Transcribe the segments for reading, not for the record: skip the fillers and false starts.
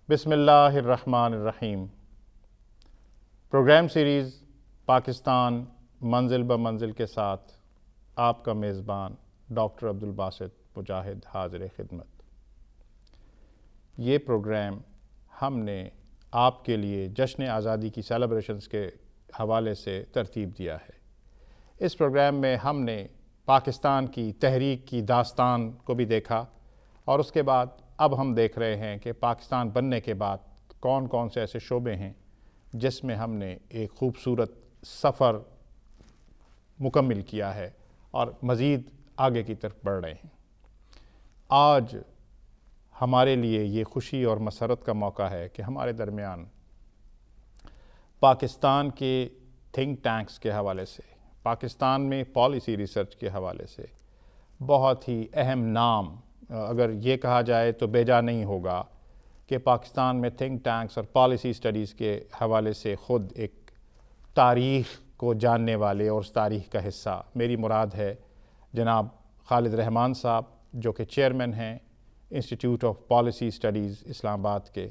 بسم اللہ الرحمن الرحیم۔ پروگرام سیریز پاکستان منزل بہ منزل کے ساتھ آپ کا میزبان ڈاکٹر عبدالباسط مجاہد حاضر خدمت۔ یہ پروگرام ہم نے آپ کے لیے جشن آزادی کی سیلیبریشنز کے حوالے سے ترتیب دیا ہے۔ اس پروگرام میں ہم نے پاکستان کی تحریک کی داستان کو بھی دیکھا، اور اس کے بعد اب ہم دیکھ رہے ہیں کہ پاکستان بننے کے بعد کون کون سے ایسے شعبے ہیں جس میں ہم نے ایک خوبصورت سفر مکمل کیا ہے اور مزید آگے کی طرف بڑھ رہے ہیں۔ آج ہمارے لیے یہ خوشی اور مسرت کا موقع ہے کہ ہمارے درمیان پاکستان کے تھنک ٹینکس کے حوالے سے، پاکستان میں پالیسی ریسرچ کے حوالے سے بہت ہی اہم نام، اگر یہ کہا جائے تو بیجا نہیں ہوگا کہ پاکستان میں تھنک ٹینکس اور پالیسی سٹڈیز کے حوالے سے خود ایک تاریخ کو جاننے والے اور اس تاریخ کا حصہ، میری مراد ہے جناب خالد رحمان صاحب، جو کہ چیئرمین ہیں انسٹیٹیوٹ آف پالیسی سٹڈیز اسلام آباد کے۔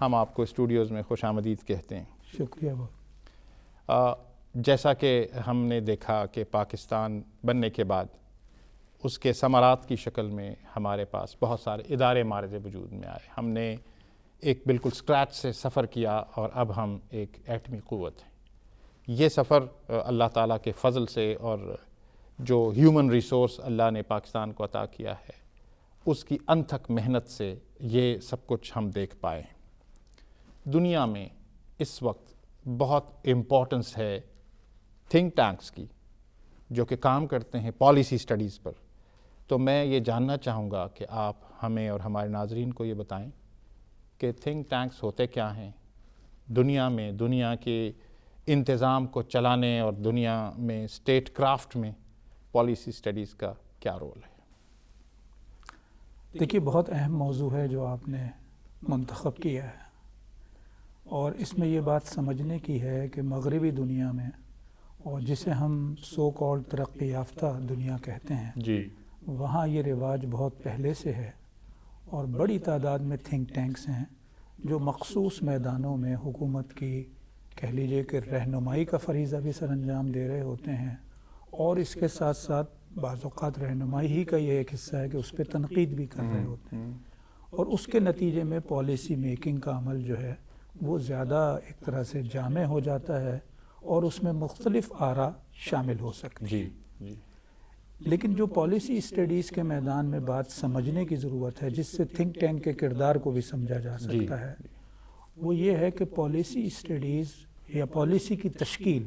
ہم آپ کو اسٹوڈیوز میں خوش آمدید کہتے ہیں۔ شکریہ بہت۔ جیسا کہ ہم نے دیکھا کہ پاکستان بننے کے بعد اس کے ثمرات کی شکل میں ہمارے پاس بہت سارے ادارے معرض وجود میں آئے۔ ہم نے ایک بالکل سکریچ سے سفر کیا اور اب ہم ایک ایٹمی قوت ہیں۔ یہ سفر اللہ تعالیٰ کے فضل سے اور جو ہیومن ریسورس اللہ نے پاکستان کو عطا کیا ہے اس کی انتھک محنت سے یہ سب کچھ ہم دیکھ پائے ہیں۔ دنیا میں اس وقت بہت امپورٹنس ہے تھنک ٹینکس کی جو کہ کام کرتے ہیں پالیسی سٹڈیز پر۔ تو میں یہ جاننا چاہوں گا کہ آپ ہمیں اور ہمارے ناظرین کو یہ بتائیں کہ تھنک ٹینکس ہوتے کیا ہیں دنیا میں، دنیا کے انتظام کو چلانے اور دنیا میں اسٹیٹ کرافٹ میں پالیسی سٹڈیز کا کیا رول ہے؟ دیکھیے، بہت اہم موضوع ہے جو آپ نے منتخب کیا ہے، اور اس میں یہ بات سمجھنے کی ہے کہ مغربی دنیا میں، اور جسے ہم سو کالڈ ترقی یافتہ دنیا کہتے ہیں، جی، وہاں یہ رواج بہت پہلے سے ہے، اور بڑی تعداد میں تھنک ٹینکس ہیں جو مخصوص میدانوں میں حکومت کی کہہ لیجئے کہ رہنمائی کا فریضہ بھی سر انجام دے رہے ہوتے ہیں، اور اس کے ساتھ ساتھ بعض اوقات رہنمائی ہی کا یہ ایک حصہ ہے کہ اس پہ تنقید بھی کر رہے ہوتے ہیں، اور اس کے نتیجے میں پالیسی میکنگ کا عمل جو ہے وہ زیادہ ایک طرح سے جامع ہو جاتا ہے، اور اس میں مختلف آراء شامل ہو سکتی ہیں۔ جی۔ لیکن جو پالیسی اسٹڈیز کے میدان میں بات سمجھنے کی ضرورت ہے، جس سے تھنک ٹینک کے کردار کو بھی سمجھا جا سکتا ہے، وہ یہ ہے کہ پالیسی اسٹڈیز یا پالیسی کی تشکیل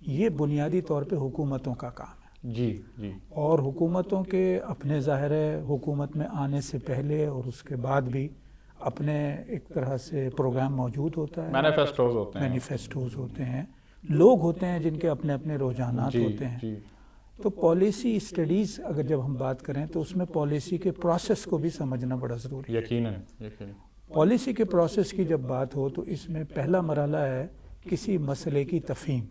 یہ بنیادی طور پہ حکومتوں کا کام ہے۔ جی۔ اور حکومتوں کے اپنے ظاہر ہے حکومت میں آنے سے پہلے اور اس کے بعد بھی اپنے ایک طرح سے پروگرام موجود ہوتا ہے، مینیفیسٹوز ہوتے ہیں، لوگ ہوتے ہیں جن کے اپنے اپنے رجحانات ہوتے ہیں۔ تو پالیسی اسٹڈیز اگر جب ہم بات کریں تو اس میں پالیسی کے پروسیس کو بھی سمجھنا بڑا ضروری ہے۔ یقیناً۔ پالیسی کے پروسیس کی جب بات ہو تو اس میں پہلا مرحلہ ہے کسی مسئلے کی تفہیم،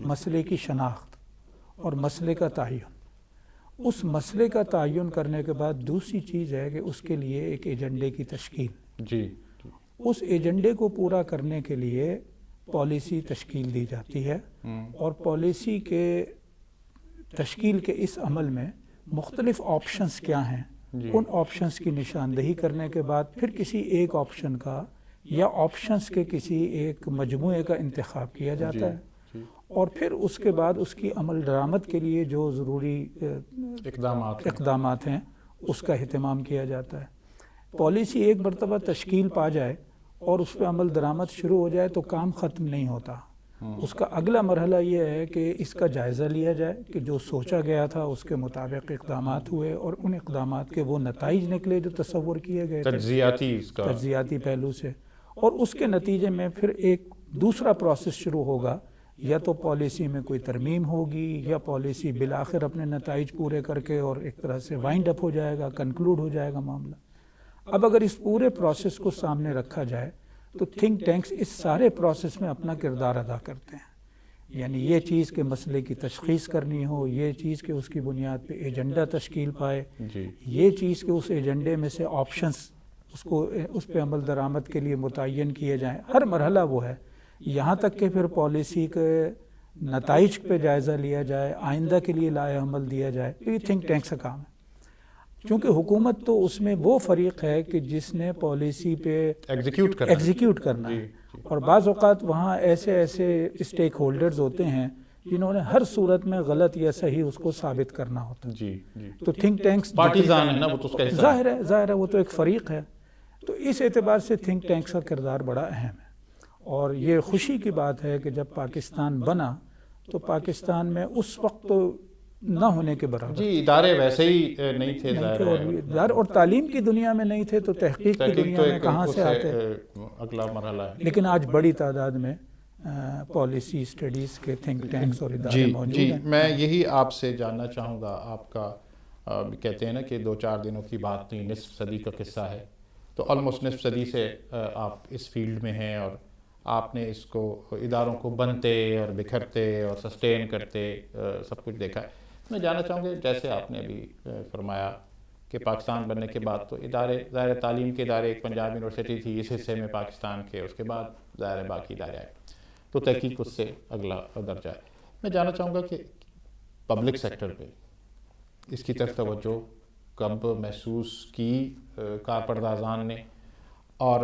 مسئلے کی شناخت اور مسئلے کا تعین۔ اس مسئلے کا تعین کرنے کے بعد دوسری چیز ہے کہ اس کے لیے ایک ایجنڈے کی تشکیل۔ اس ایجنڈے کو پورا کرنے کے لیے پالیسی تشکیل دی جاتی ہے، اور پالیسی کے تشکیل کے اس عمل میں مختلف آپشنز کیا ہیں، ان آپشنز کی نشاندہی کرنے کے بعد پھر کسی ایک آپشن کا یا آپشنز کے کسی ایک مجموعے کا انتخاب کیا جاتا ہے، اور پھر اس کے بعد اس کی عمل درآمد کے لیے جو ضروری اقدامات ہیں اس کا اہتمام کیا جاتا ہے۔ پالیسی ایک مرتبہ تشکیل پا جائے اور اس پہ عمل درآمد شروع ہو جائے تو کام ختم نہیں ہوتا۔ اس کا اگلا مرحلہ یہ ہے کہ اس کا جائزہ لیا جائے کہ جو سوچا گیا تھا اس کے مطابق اقدامات ہوئے، اور ان اقدامات کے وہ نتائج نکلے جو تصور کیے گئے تھے تجزیاتی پہلو سے، اور اس کے نتیجے میں پھر ایک دوسرا پروسیس شروع ہوگا، یا تو پالیسی میں کوئی ترمیم ہوگی یا پالیسی بالآخر اپنے نتائج پورے کر کے اور ایک طرح سے وائنڈ اپ ہو جائے گا، کنکلوڈ ہو جائے گا معاملہ۔ اب اگر اس پورے پروسیس کو سامنے رکھا جائے تو تھنک ٹینکس اس سارے پروسیس میں اپنا کردار ادا کرتے ہیں، یعنی یہ چیز کہ مسئلے کی تشخیص کرنی ہو، یہ چیز کہ اس کی بنیاد پہ ایجنڈا تشکیل پائے، یہ چیز کہ اس ایجنڈے میں سے آپشنز اس پہ عمل درآمد کے لیے متعین کیے جائیں. ہر مرحلہ وہ ہے، یہاں تک کہ پھر پالیسی کے نتائج پہ جائزہ لیا جائے، آئندہ کے لیے لائحہ عمل دیا جائے. یہ تھنک ٹینکس کا کام ہے، چونکہ حکومت تو اس میں وہ فریق ہے کہ جس نے پالیسی پہ ایگزیکیوٹ کرنا ہے. اور بعض اوقات وہاں ایسے اسٹیک ہولڈرز ہوتے ہیں جنہوں نے ہر صورت میں غلط یا صحیح اس کو ثابت کرنا ہوتا ہے. تو تھنک ٹینکس ظاہر ہے وہ تو ایک فریق ہے. تو اس اعتبار سے تھنک ٹینکس کا کردار بڑا اہم ہے. اور یہ خوشی کی بات ہے کہ جب پاکستان بنا تو پاکستان میں اس وقت تو نہ ہونے کے برابر ادارے ویسے ہی نہیں تھے، اور تعلیم کی دنیا میں نہیں تھے تو تحقیق کی دنیا میں کہاں سے آتے. اگلا مرحلہ ہے. لیکن آج بڑی تعداد میں پالیسی اسٹڈیز کے تھنک ٹینکس اور ادارے موجود ہیں. میں یہی آپ سے جاننا چاہوں گا. آپ کا کہتے ہیں نا کہ 2-4 دنوں کی بات نہیں، نصف صدی کا قصہ ہے. تو آلموسٹ نصف صدی سے آپ اس فیلڈ میں ہیں، اور آپ نے اس کو اداروں کو بنتے اور بکھرتے اور سسٹین کرتے سب کچھ دیکھا ہے. میں جاننا چاہوں گا، جیسے آپ نے ابھی فرمایا کہ پاکستان بننے کے بعد تو ادارے، ظاہر تعلیم کے ادارے، ایک پنجاب یونیورسٹی تھی اس حصے میں پاکستان کے، اس کے بعد ظاہر باقی ادارے آئے، تو تحقیق اس سے اگلا درجہ ہے. میں جاننا چاہوں گا کہ پبلک سیکٹر پہ اس کی طرف توجہ کب محسوس کی کارپردازان نے، اور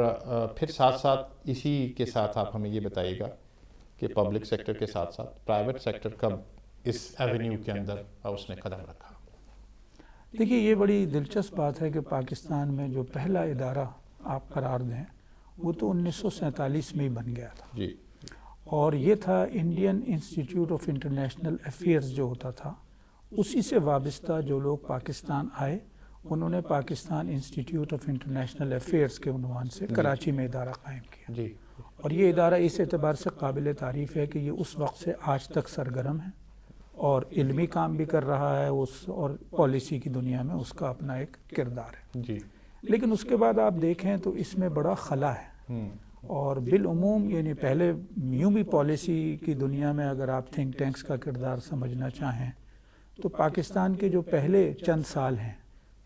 پھر ساتھ ساتھ اسی کے ساتھ آپ ہمیں یہ بتائیے گا کہ پبلک سیکٹر کے ساتھ ساتھ پرائیویٹ سیکٹر کب اس ایونیو کے اندر اس نے قدم رکھا؟ دیکھیے، یہ بڑی دلچسپ بات ہے کہ پاکستان میں جو پہلا ادارہ آپ قرار دیں وہ تو 1947 میں ہی بن گیا تھا. اور یہ تھا Indian institute of international affairs جو ہوتا تھا. اسی سے وابستہ جو لوگ پاکستان آئے انہوں نے Pakistan institute of international affairs کے عنوان سے کراچی میں ادارہ قائم کیا. اور یہ ادارہ اس اعتبار سے قابل تعریف ہے کہ یہ اس وقت سے آج تک سرگرم ہے اور علمی کام بھی کر رہا ہے، اور پالیسی کی دنیا میں اس کا اپنا ایک کردار ہے. لیکن اس کے بعد آپ دیکھیں تو اس میں بڑا خلا ہے. اور بالعموم یعنی پہلے یوں بھی پالیسی کی دنیا میں اگر آپ تھنک ٹینکس کا کردار سمجھنا چاہیں تو پاکستان کے جو پہلے چند سال ہیں،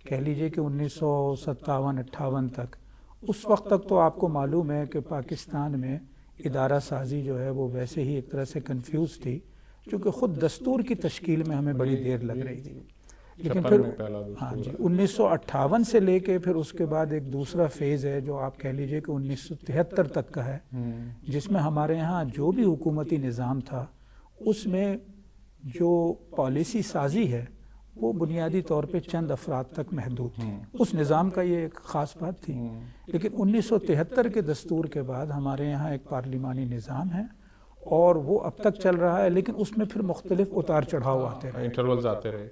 کہہ لیجئے کہ 1957-58 تک، اس وقت تک تو آپ کو معلوم ہے کہ پاکستان میں ادارہ سازی جو ہے وہ ویسے ہی ایک طرح سے کنفیوز تھی، چونکہ خود دستور کی تشکیل میں ہمیں بڑی دیر لگ رہی تھی. لیکن پھر 1958 سے لے کے پھر اس کے بعد ایک دوسرا فیز ہے جو آپ کہہ لیجئے کہ 1973 تک کا ہے، جس میں ہمارے ہاں جو بھی حکومتی نظام تھا اس میں جو پالیسی سازی ہے وہ بنیادی طور پہ چند افراد تک محدود تھی. اس نظام کا یہ ایک خاص بات تھی. لیکن 1973 کے دستور کے بعد ہمارے یہاں ایک پارلیمانی نظام ہے اور وہ اب تک چل رہا ہے، لیکن اس میں پھر مختلف اتار چڑھاؤ آتے رہے.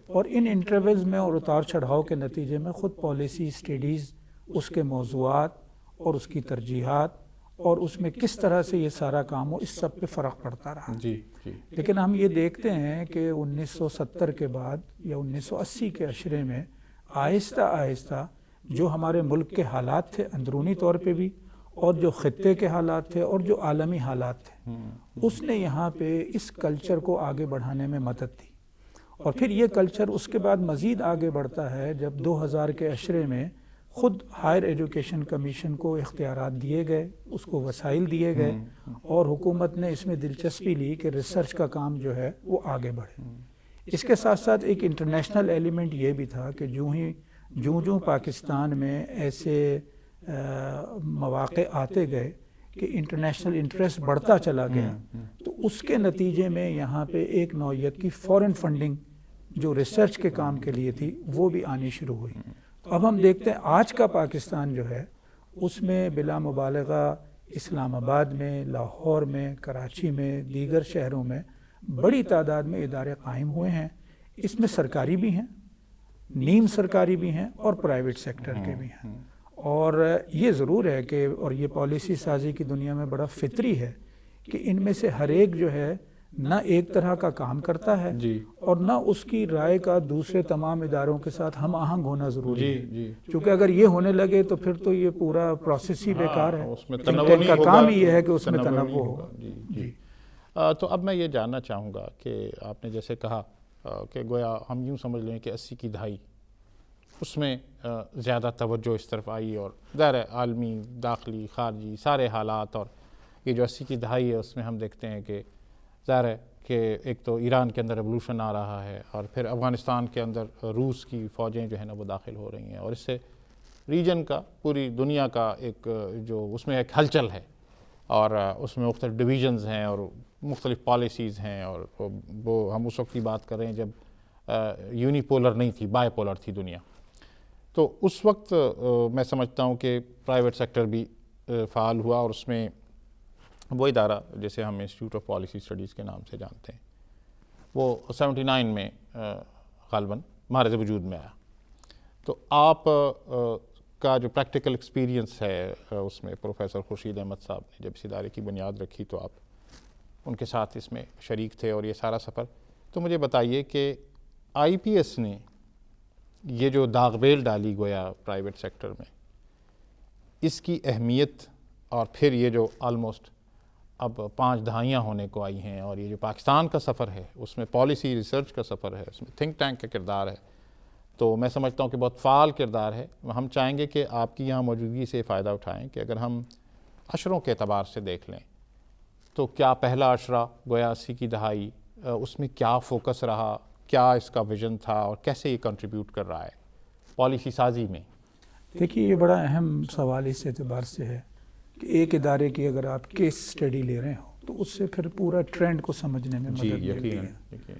اور ان انٹرولز میں اور اتار چڑھاؤ کے نتیجے میں خود پالیسی اسٹڈیز، اس کے موضوعات اور اس کی ترجیحات اور اس میں کس طرح سے یہ سارا کام ہو، اس سب پہ فرق پڑتا رہا. لیکن ہم یہ دیکھتے ہیں کہ 1970 کے بعد یا 1980 کے عشرے میں آہستہ آہستہ جو ہمارے ملک کے حالات تھے اندرونی طور پہ بھی، اور جو خطے کے حالات تھے اور جو عالمی حالات تھے، اس نے یہاں پہ اس کلچر کو آگے بڑھانے میں مدد دی. اور پھر یہ کلچر اس کے بعد مزید آگے بڑھتا ہے جب 2000 کے عشرے میں خود ہائر ایجوکیشن کمیشن کو اختیارات دیے گئے، اس کو وسائل دیے گئے، اور حکومت نے اس میں دلچسپی لی کہ ریسرچ کا کام جو ہے وہ آگے بڑھے. اس کے ساتھ ساتھ ایک انٹرنیشنل ایلیمنٹ یہ بھی تھا کہ جوں پاکستان میں ایسے مواقع آتے گئے کہ انٹرنیشنل انٹرسٹ بڑھتا چلا گیا، تو اس کے نتیجے میں یہاں پہ ایک نوعیت کی فورن فنڈنگ جو ریسرچ کے کام کے لیے تھی وہ بھی آنی شروع ہوئی. تو اب ہم دیکھتے ہیں آج کا پاکستان جو ہے اس میں بلا مبالغہ اسلام آباد میں، لاہور میں، کراچی میں، دیگر شہروں میں بڑی تعداد میں ادارے قائم ہوئے ہیں. اس میں سرکاری بھی ہیں، نیم سرکاری بھی ہیں اور پرائیویٹ سیکٹر کے بھی ہیں. اور یہ ضرور ہے کہ اور یہ پالیسی سازی کی دنیا میں بڑا فطری ہے کہ ان میں سے ہر ایک جو ہے نہ ایک طرح کا کام کرتا ہے اور نہ اس کی رائے کا دوسرے تمام اداروں کے ساتھ ہم آہنگ ہونا ضروری ہے. کیونکہ اگر یہ ہونے لگے تو پھر تو یہ پورا پروسیس ہی بیکار ہے. ان کا کام ہی یہ ہے کہ اس میں تنوع ہوگا. تو اب میں یہ جاننا چاہوں گا کہ آپ نے جیسے کہا کہ گویا ہم یوں سمجھ لیں کہ 80 کی دہائی اس میں زیادہ توجہ اس طرف آئی، اور ظاہر ہے عالمی داخلی خارجی سارے حالات، اور یہ جو 80 کی دہائی ہے اس میں ہم دیکھتے ہیں کہ ظاہر ہے کہ ایک تو ایران کے اندر ریولوشن آ رہا ہے، اور پھر افغانستان کے اندر روس کی فوجیں جو ہیں نا وہ داخل ہو رہی ہیں، اور اس سے ریجن کا، پوری دنیا کا ایک جو اس میں ایک ہلچل ہے، اور اس میں مختلف ڈویژنز ہیں اور مختلف پالیسیز ہیں، اور وہ ہم اس وقت کی بات کر رہے ہیں جب یونیپولر نہیں تھی، بائی پولر تھی دنیا. تو اس وقت میں سمجھتا ہوں کہ پرائیویٹ سیکٹر بھی فعال ہوا، اور اس میں وہ ادارہ جیسے ہم انسٹیٹیوٹ آف پالیسی اسٹڈیز کے نام سے جانتے ہیں، وہ 79 میں غالباً مہارز وجود میں آیا. تو آپ کا جو پریکٹیکل ایکسپیرینس ہے اس میں پروفیسر خورشید احمد صاحب نے جب اس ادارے کی بنیاد رکھی تو آپ ان کے ساتھ اس میں شریک تھے اور یہ سارا سفر. تو مجھے بتائیے کہ آئی پی ایس نے یہ جو داغ بیل ڈالی گویا پرائیویٹ سیکٹر میں، اس کی اہمیت، اور پھر یہ جو آلموسٹ اب 5 دہائیاں ہونے کو آئی ہیں، اور یہ جو پاکستان کا سفر ہے اس میں پالیسی ریسرچ کا سفر ہے، اس میں تھنک ٹینک کا کردار ہے، تو میں سمجھتا ہوں کہ بہت فعال کردار ہے. ہم چاہیں گے کہ آپ کی یہاں موجودگی سے فائدہ اٹھائیں کہ اگر ہم عشروں کے اعتبار سے دیکھ لیں تو کیا پہلا عشرہ گویا 80 کی دہائی، اس میں کیا فوکس رہا، کیا اس کا ویژن تھا، اور کیسے یہ کنٹریبیوٹ کر رہا ہے پالیسی سازی میں؟ دیکھیے یہ بڑا اہم سوال اس اعتبار سے ہے کہ ایک ادارے کی اگر آپ کیس اسٹڈی لے رہے ہو تو اس سے پھر پورا ٹرینڈ کو سمجھنے میں مدد ملتی ہے.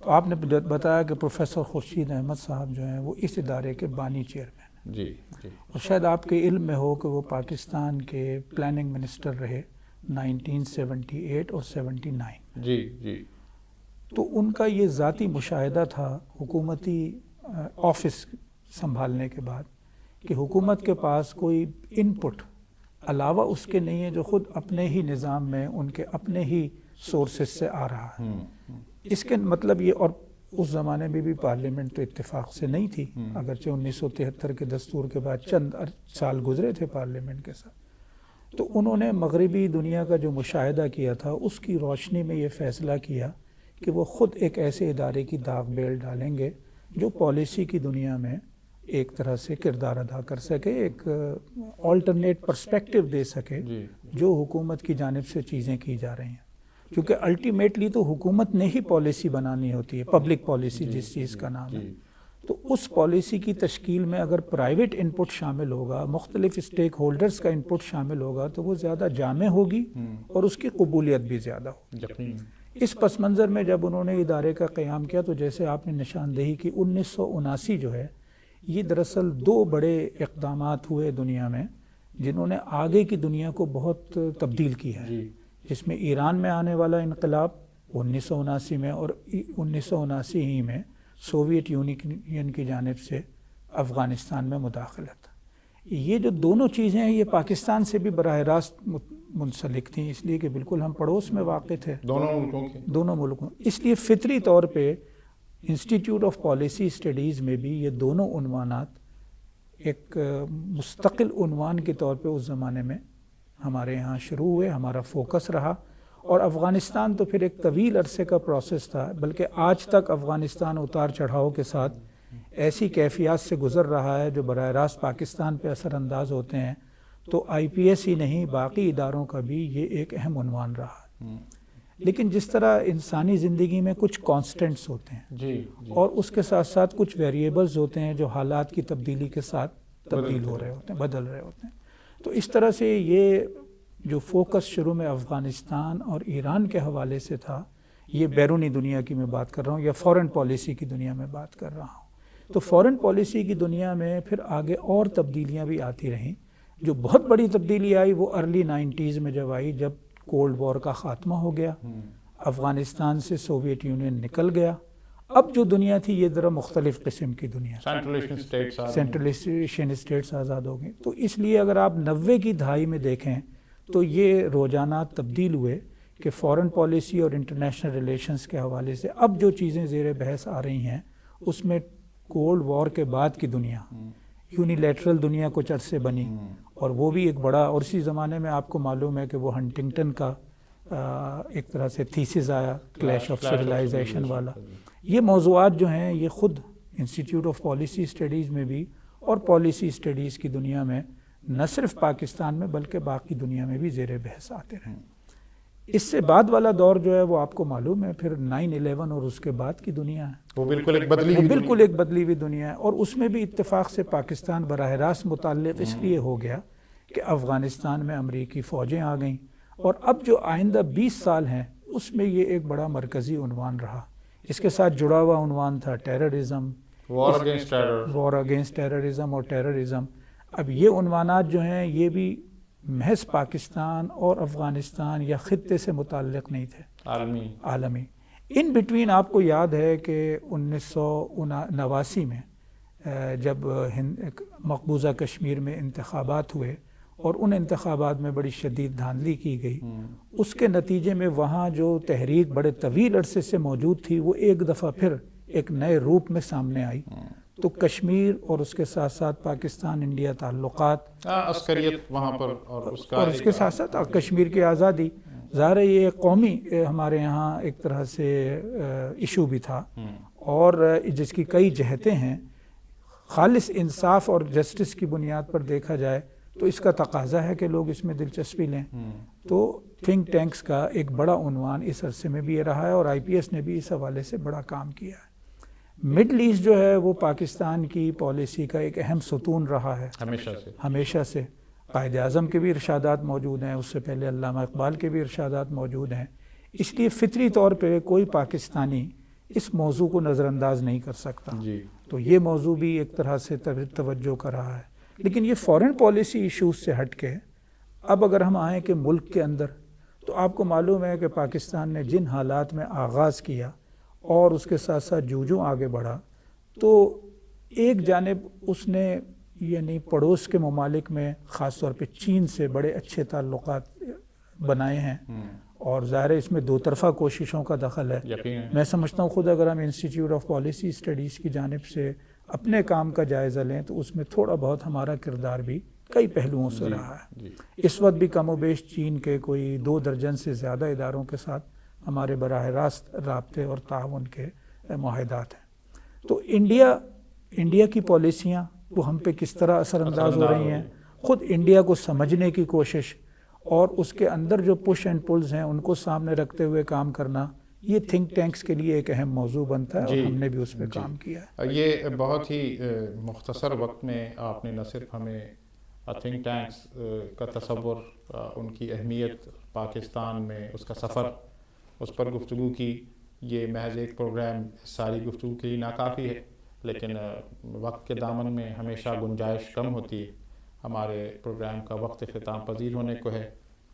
تو آپ نے بتایا کہ پروفیسر خورشید احمد صاحب جو ہیں وہ اس ادارے کے بانی چیئرمین ہیں، اور شاید آپ کے علم میں ہو کہ وہ پاکستان کے پلاننگ منسٹر رہے 1978 اور 79. تو ان کا یہ ذاتی مشاہدہ تھا حکومتی آفس سنبھالنے کے بعد کہ حکومت کے پاس کوئی ان پٹ علاوہ اس کے نہیں ہے جو خود اپنے ہی نظام میں ان کے اپنے ہی سورسز سے آ رہا ہے. اس کے مطلب یہ، اور اس زمانے میں بھی پارلیمنٹ تو اتفاق سے نہیں تھی، اگرچہ 1973 کے دستور کے بعد چند سال گزرے تھے پارلیمنٹ کے ساتھ. تو انہوں نے مغربی دنیا کا جو مشاہدہ کیا تھا اس کی روشنی میں یہ فیصلہ کیا کہ وہ خود ایک ایسے ادارے کی داغ بیل ڈالیں گے جو پالیسی کی دنیا میں ایک طرح سے کردار ادا کر سکے، ایک آلٹرنیٹ پرسپیکٹو دے سکے جو حکومت کی جانب سے چیزیں کی جا رہی ہیں. کیونکہ الٹیمیٹلی تو حکومت نے ہی پالیسی بنانی ہوتی ہے، پبلک پالیسی جس چیز کا نام ہے. تو اس پالیسی کی تشکیل میں اگر پرائیویٹ انپٹ شامل ہوگا، مختلف اسٹیک ہولڈرز کا انپٹ شامل ہوگا تو وہ زیادہ جامع ہوگی اور اس کی قبولیت بھی زیادہ ہوگی. اس پس منظر میں جب انہوں نے ادارے کا قیام کیا تو جیسے آپ نے نشاندہی کی 1979 جو ہے یہ دراصل 2 بڑے اقدامات ہوئے دنیا میں جنہوں نے آگے کی دنیا کو بہت تبدیل کی ہے، جس میں ایران میں آنے والا انقلاب 1979 میں، اور 1979 ہی میں سوویت یونین کی جانب سے افغانستان میں مداخلت. یہ جو دونوں چیزیں ہیں یہ پاکستان سے بھی براہ راست منسلک تھیں، اس لیے کہ بالکل ہم پڑوس میں واقع تھے دونوں ملکوں. اس لیے فطری طور پہ انسٹیٹیوٹ آف پالیسی اسٹڈیز میں بھی یہ دونوں عنوانات ایک مستقل عنوان کے طور پہ اس زمانے میں ہمارے یہاں شروع ہوئے، ہمارا فوکس رہا. اور افغانستان تو پھر ایک طویل عرصے کا پروسیس تھا، بلکہ آج تک افغانستان اتار چڑھاؤ کے ساتھ ایسی کیفیات سے گزر رہا ہے جو براہ راست پاکستان پہ اثر انداز ہوتے ہیں. تو آئی پی ایس ہی نہیں باقی اداروں کا بھی یہ ایک اہم عنوان رہا. لیکن جس طرح انسانی زندگی میں کچھ کانسٹنٹس ہوتے ہیں اور اس کے ساتھ ساتھ کچھ ویریبلز ہوتے ہیں جو حالات کی تبدیلی کے ساتھ تبدیل ہو رہے ہوتے ہیں، بدل رہے ہوتے ہیں. تو اس طرح سے یہ جو فوکس شروع میں افغانستان اور ایران کے حوالے سے تھا، یہ بیرونی دنیا کی میں بات کر رہا ہوں یا فورن پالیسی کی دنیا میں بات کر رہا ہوں. تو فورن پالیسی کی دنیا میں پھر آگے اور تبدیلیاں بھی آتی رہیں. جو بہت بڑی تبدیلی آئی وہ ارلی 90s میں جب آئی، جب کولڈ وار کا خاتمہ ہو گیا، افغانستان سے سوویت یونین نکل گیا. اب جو دنیا تھی یہ ذرا مختلف قسم کی دنیا، سینٹرلسٹیشن اسٹیٹس آزاد ہو گئے. تو اس لیے اگر آپ 90 کی دہائی میں دیکھیں تو یہ رجحانات تبدیل ہوئے کہ فورن پالیسی اور انٹرنیشنل ریلیشنز کے حوالے سے اب جو چیزیں زیر بحث آ رہی ہیں اس میں کولڈ وار کے بعد کی دنیا، یونیلیٹرل دنیا کچھ عرصے بنی، اور وہ بھی ایک بڑا، اور اسی زمانے میں آپ کو معلوم ہے کہ وہ ہنٹنگٹن کا ایک طرح سے تھیسس آیا، کلیش آف سویلائزیشن والا. یہ موضوعات جو ہیں یہ خود انسٹیٹیوٹ آف پالیسی اسٹڈیز میں بھی اور پالیسی اسٹڈیز کی دنیا میں نہ صرف پاکستان میں بلکہ باقی دنیا میں بھی زیر بحث آتے رہے. اس سے بعد والا دور جو ہے وہ آپ کو معلوم ہے پھر 9/11 اور اس کے بعد کی دنیا ہے. وہ بالکل ایک بدلی ہوئی دنیا ہے، اور اس میں بھی اتفاق سے پاکستان براہ راست متعلق اس لیے ہو گیا کہ افغانستان میں امریکی فوجیں آ گئیں، اور اب جو آئندہ 20 سال ہیں اس میں یہ ایک بڑا مرکزی عنوان رہا. اس کے ساتھ جڑا ہوا عنوان تھا ٹیررزم، وار اگینسٹ ٹیررزم اور ٹیررزم. اب یہ عنوانات جو ہیں یہ بھی محض پاکستان اور افغانستان یا خطے سے متعلق نہیں تھے، عالمی. ان بٹوین آپ کو یاد ہے کہ 1989 میں جب مقبوضہ کشمیر میں انتخابات ہوئے اور ان انتخابات میں بڑی شدید دھاندلی کی گئی، اس کے نتیجے میں وہاں جو تحریک بڑے طویل عرصے سے موجود تھی وہ ایک دفعہ پھر ایک نئے روپ میں سامنے آئی. تو کشمیر اور اس کے ساتھ ساتھ پاکستان انڈیا تعلقات، عسکریت وہاں پر، اور اس کے ساتھ ساتھ کشمیر کی آزادی، ظاہر ہے یہ قومی ہمارے یہاں ایک طرح سے ایشو بھی تھا، اور جس کی کئی جہتیں ہیں. خالص انصاف اور جسٹس کی بنیاد پر دیکھا جائے تو اس کا تقاضا ہے کہ لوگ اس میں دلچسپی لیں. تو تھنک ٹینکس کا ایک بڑا عنوان اس عرصے میں بھی یہ رہا ہے، اور IPS نے بھی اس حوالے سے بڑا کام کیا ہے. مڈل ایسٹ جو ہے وہ پاکستان کی پالیسی کا ایک اہم ستون رہا ہے ہمیشہ سے. قائد اعظم کے بھی ارشادات موجود ہیں، اس سے پہلے علامہ اقبال کے بھی ارشادات موجود ہیں. اس لیے فطری طور پہ کوئی پاکستانی اس موضوع کو نظر انداز نہیں کر سکتا. تو یہ موضوع بھی ایک طرح سے توجہ کر رہا ہے. لیکن یہ فورن پالیسی ایشوز سے ہٹ کے اب اگر ہم آئیں کہ ملک کے اندر، تو آپ کو معلوم ہے کہ پاکستان نے جن حالات میں آغاز کیا اور اس کے ساتھ ساتھ جوں آگے بڑھا، تو ایک جانب اس نے یعنی پڑوس کے ممالک میں خاص طور پہ چین سے بڑے اچھے تعلقات بنائے ہیں، اور ظاہر ہے اس میں دو طرفہ کوششوں کا دخل ہے. میں سمجھتا ہوں خود اگر ہم انسٹیٹیوٹ آف پالیسی اسٹڈیز کی جانب سے اپنے کام کا جائزہ لیں تو اس میں تھوڑا بہت ہمارا کردار بھی کئی پہلوؤں سے رہا ہے. اس وقت بھی کم و بیش چین کے کوئی 2 درجن سے زیادہ اداروں کے ساتھ ہمارے براہ راست رابطے اور تعاون کے معاہدات ہیں. تو انڈیا کی پالیسیاں وہ ہم پہ کس طرح اثر انداز ہو رہی ہیں، خود انڈیا کو سمجھنے کی کوشش اور اس کے اندر جو پش اینڈ پلز ہیں ان کو سامنے رکھتے ہوئے کام کرنا، یہ تھنک ٹینکس کے لیے ایک اہم موضوع بنتا ہے، اور ہم نے بھی اس پہ کام کیا ہے. یہ بہت ہی مختصر وقت میں آپ نے نہ صرف ہمیں تھنک ٹینکس کا تصور، ان کی اہمیت پاکستان میں، اس کا سفر، اس پر گفتگو کی. یہ محض ایک پروگرام ساری گفتگو کے لیے ناکافی ہے، لیکن وقت کے دامن میں ہمیشہ گنجائش کم ہوتی ہے. ہمارے پروگرام کا وقت اختتام پذیر ہونے کو ہے.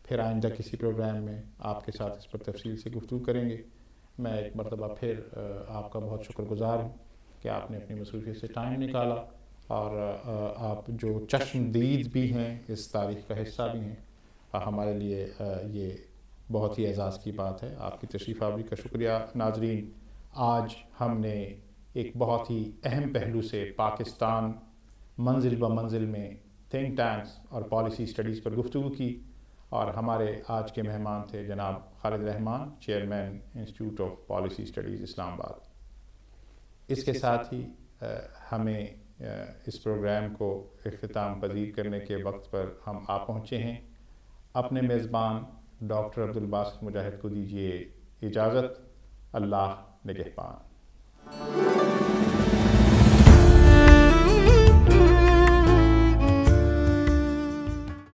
پھر آئندہ کسی پروگرام میں آپ کے ساتھ اس پر تفصیل سے گفتگو کریں گے. میں ایک مرتبہ پھر آپ کا بہت شکر گزار ہوں کہ آپ نے اپنی مصروفیت سے ٹائم نکالا، اور آپ جو چشمدید بھی ہیں، اس تاریخ کا حصہ بھی ہیں. ہمارے لیے یہ بہت ہی اعزاز کی بات ہے. آپ کی تشریف آوری کا شکریہ. ناظرین، آج ہم نے ایک بہت ہی اہم پہلو سے پاکستان منزل بہ منزل میں تھنک ٹینکس اور پالیسی اسٹڈیز پر گفتگو کی، اور ہمارے آج کے مہمان تھے جناب Khalid Rahman, chairman institute of policy studies Islamabad. اس کے ساتھ ہی ہمیں اس پروگرام کو اختتام پذیر کرنے کے وقت پر ہم آ پہنچے ہیں. اپنے میزبان ڈاکٹر عبدالباسط مجاہد کو دیجیے اجازت. اللہ نگہبان.